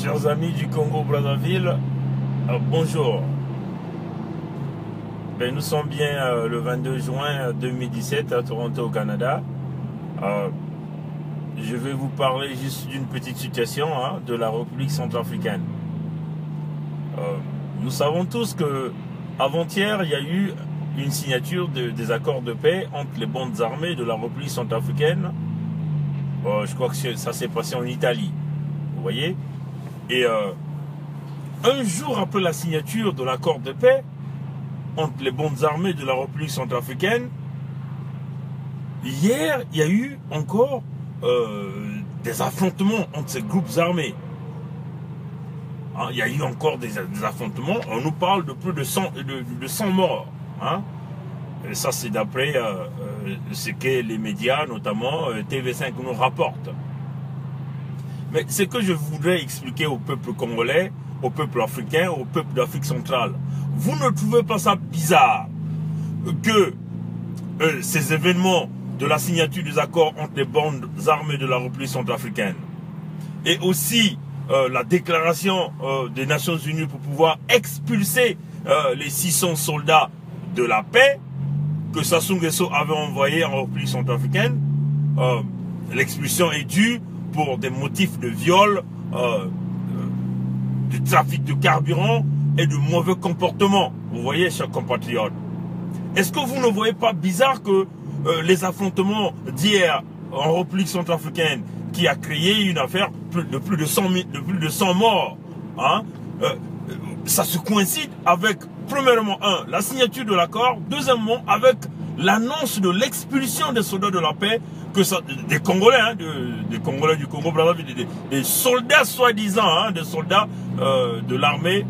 Chers amis du Congo-Brazzaville, bonjour. Nous sommes bien le 22 juin 2017 à Toronto, au Canada. Je vais vous parler juste d'une petite situation de la République centrafricaine. Nous savons tous que avant-hier, il y a eu une signature des accords de paix entre les bandes armées de la République centrafricaine. Je crois que ça s'est passé en Italie. Vous voyez? Et un jour après la signature de l'accord de paix entre les bandes armées de la République centrafricaine, hier, il y a eu encore des affrontements entre ces groupes armés. Il y a eu encore des affrontements. On nous parle de plus de 100 morts. Et ça, c'est d'après ce que les médias, notamment TV5, nous rapportent. Mais ce que je voudrais expliquer au peuple congolais, au peuple africain, au peuple d'Afrique centrale, vous ne trouvez pas ça bizarre que ces événements de la signature des accords entre les bandes armées de la République centrafricaine et aussi la déclaration des Nations Unies pour pouvoir expulser les 600 soldats de la paix que Sassou Nguesso avait envoyés en République centrafricaine, l'expulsion est due pour des motifs de viol, de trafic de carburant et de mauvais comportement. Vous voyez, chers compatriotes. Est-ce que vous ne voyez pas bizarre que les affrontements d'hier en République centrafricaine, qui a créé une affaire de plus de 100 morts, ça se coïncide avec, premièrement, la signature de l'accord, deuxièmement, avec l'annonce de l'expulsion des soldats de la paix, des Congolais, des Congolais du Congo-Brazzaville, des soldats soi-disant, des soldats de l'armée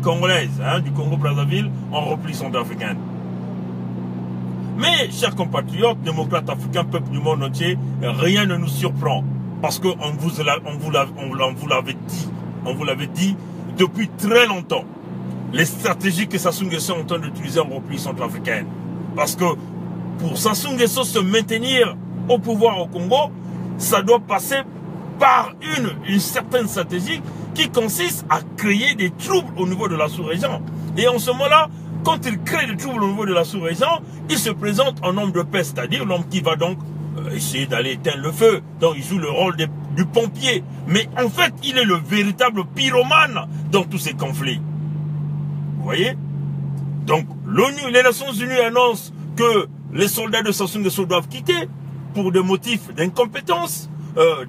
congolaise, du Congo-Brazzaville en République centrafricaine. Mais, chers compatriotes, démocrates africains, peuple du monde entier, rien ne nous surprend. Parce qu'on vous l'avait dit depuis très longtemps. Les stratégies que Sassou Nguesso est en train d'utiliser en République centrafricaine. Parce que pour Sassou Nguesso se maintenir au pouvoir au Congo, ça doit passer par une certaine stratégie qui consiste à créer des troubles au niveau de la sous-région. Et en ce moment-là, quand il crée des troubles au niveau de la sous-région, il se présente en homme de paix, c'est-à-dire l'homme qui va donc essayer d'aller éteindre le feu. Donc il joue le rôle du pompier. Mais en fait, il est le véritable pyromane dans tous ces conflits. Vous voyez? Donc les Nations Unies annoncent que les soldats de Sassou Nguesso doivent quitter pour des motifs d'incompétence,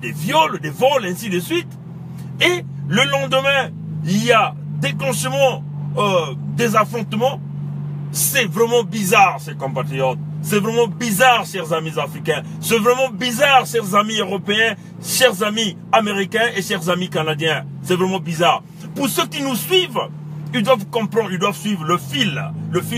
des viols, des vols, ainsi de suite. Et le lendemain, il y a déclenchement des affrontements. C'est vraiment bizarre, ces compatriotes. C'est vraiment bizarre, chers amis africains. C'est vraiment bizarre, chers amis européens, chers amis américains et chers amis canadiens. C'est vraiment bizarre. Pour ceux qui nous suivent, ils doivent comprendre, ils doivent suivre le fil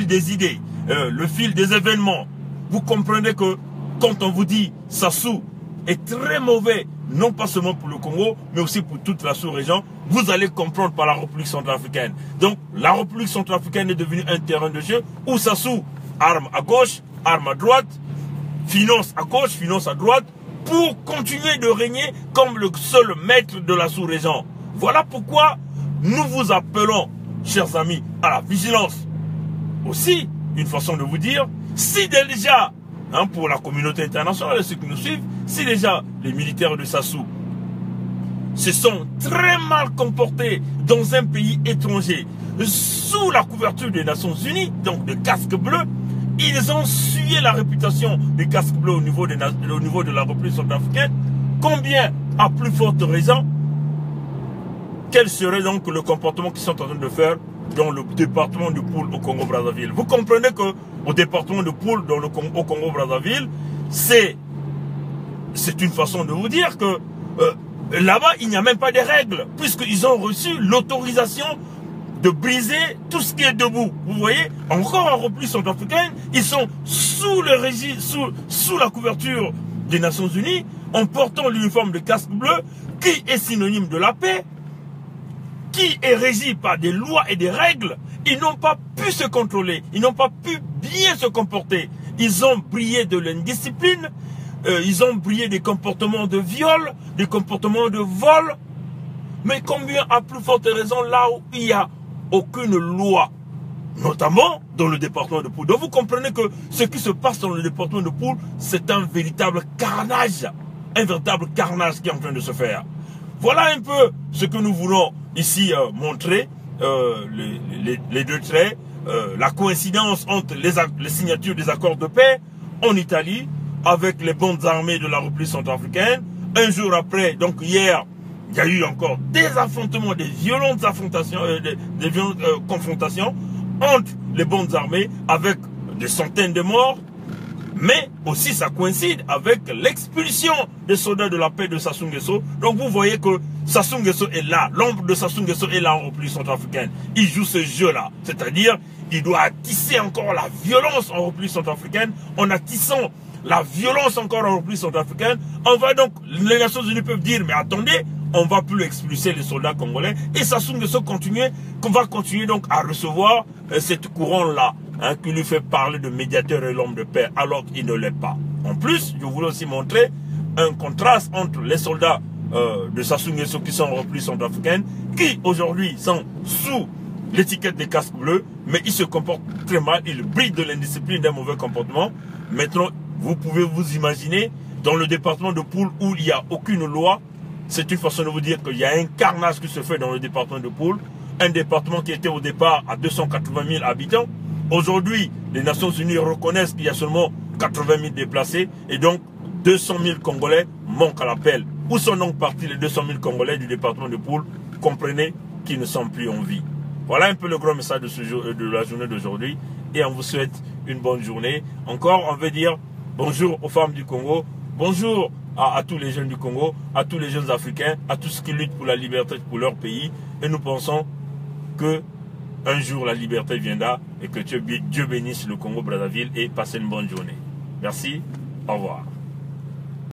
des idées, le fil des événements. Vous comprenez que quand on vous dit Sassou est très mauvais, non pas seulement pour le Congo, mais aussi pour toute la sous-région, vous allez comprendre par la République centrafricaine. Donc, la République centrafricaine est devenue un terrain de jeu où Sassou arme à gauche, arme à droite, finance à gauche, finance à droite, pour continuer de régner comme le seul maître de la sous-région. Voilà pourquoi nous vous appelons, chers amis, à la vigilance. Aussi, une façon de vous dire, si déjà, pour la communauté internationale et ceux qui nous suivent, si déjà les militaires de Sassou se sont très mal comportés dans un pays étranger, sous la couverture des Nations Unies, donc de casques bleus, ils ont sué la réputation des casques bleus au niveau de la République centrafricaine. Combien, à plus forte raison, quel serait donc le comportement qu'ils sont en train de faire dans le département de Poul au Congo-Brazzaville? Vous comprenez que au département de Poul au Congo-Brazzaville, c'est une façon de vous dire que là-bas, il n'y a même pas de règles, puisqu'ils ont reçu l'autorisation de briser tout ce qui est debout. Vous voyez, encore en République centrafricaine, ils sont sous la couverture des Nations Unies, en portant l'uniforme de casque bleu, qui est synonyme de la paix, qui est régi par des lois et des règles. Ils n'ont pas pu se contrôler, ils n'ont pas pu bien se comporter. Ils ont brillé de l'indiscipline, ils ont brillé des comportements de viol, des comportements de vol, Mais combien à plus forte raison là où il n'y a aucune loi, notamment dans le département de Poul. Donc vous comprenez que ce qui se passe dans le département de Poul, c'est un véritable carnage. Un véritable carnage qui est en train de se faire. Voilà un peu ce que nous voulons ici montrer, les deux traits, la coïncidence entre les signatures des accords de paix en Italie avec les bandes armées de la République centrafricaine. Un jour après, donc hier, il y a eu encore des affrontements, des violentes affrontations, des violentes confrontations entre les bandes armées avec des centaines de morts. Mais aussi ça coïncide avec l'expulsion des soldats de la paix de Sassou Nguesso. Donc vous voyez que Sassou Nguesso est là, l'ombre de Sassou Nguesso est là en République centrafricaine. Il joue ce jeu-là, c'est-à-dire il doit attisser encore la violence en République centrafricaine. En attissant la violence encore en République centrafricaine, on va donc, les Nations Unies peuvent dire, mais attendez, on va plus expulser les soldats congolais. Et Sassou Nguesso va continuer donc à recevoir cette couronne-là. Hein, qui lui fait parler de médiateur et l'homme de paix alors qu'il ne l'est pas. En plus, je voulais aussi montrer un contraste entre les soldats de Sassou Nguesso qui sont en République centrafricaine, qui aujourd'hui sont sous l'étiquette des casques bleus, mais ils se comportent très mal, ils brillent de l'indiscipline, d'un mauvais comportement. Maintenant, vous pouvez vous imaginer, dans le département de Poul où il n'y a aucune loi, c'est une façon de vous dire qu'il y a un carnage qui se fait dans le département de Poul, un département qui était au départ à 280 000 habitants. Aujourd'hui, les Nations Unies reconnaissent qu'il y a seulement 80 000 déplacés et donc 200 000 Congolais manquent à l'appel. Où sont donc partis les 200 000 Congolais du département de Poul? Comprenez qu'ils ne sont plus en vie. Voilà un peu le grand message de, de la journée d'aujourd'hui et on vous souhaite une bonne journée. Encore, on veut dire bonjour aux femmes du Congo, bonjour à tous les jeunes du Congo, à tous les jeunes Africains, à tous ceux qui luttent pour la liberté pour leur pays. Et nous pensons que un jour la liberté viendra et que Dieu bénisse le Congo-Brazzaville et passez une bonne journée. Merci, au revoir.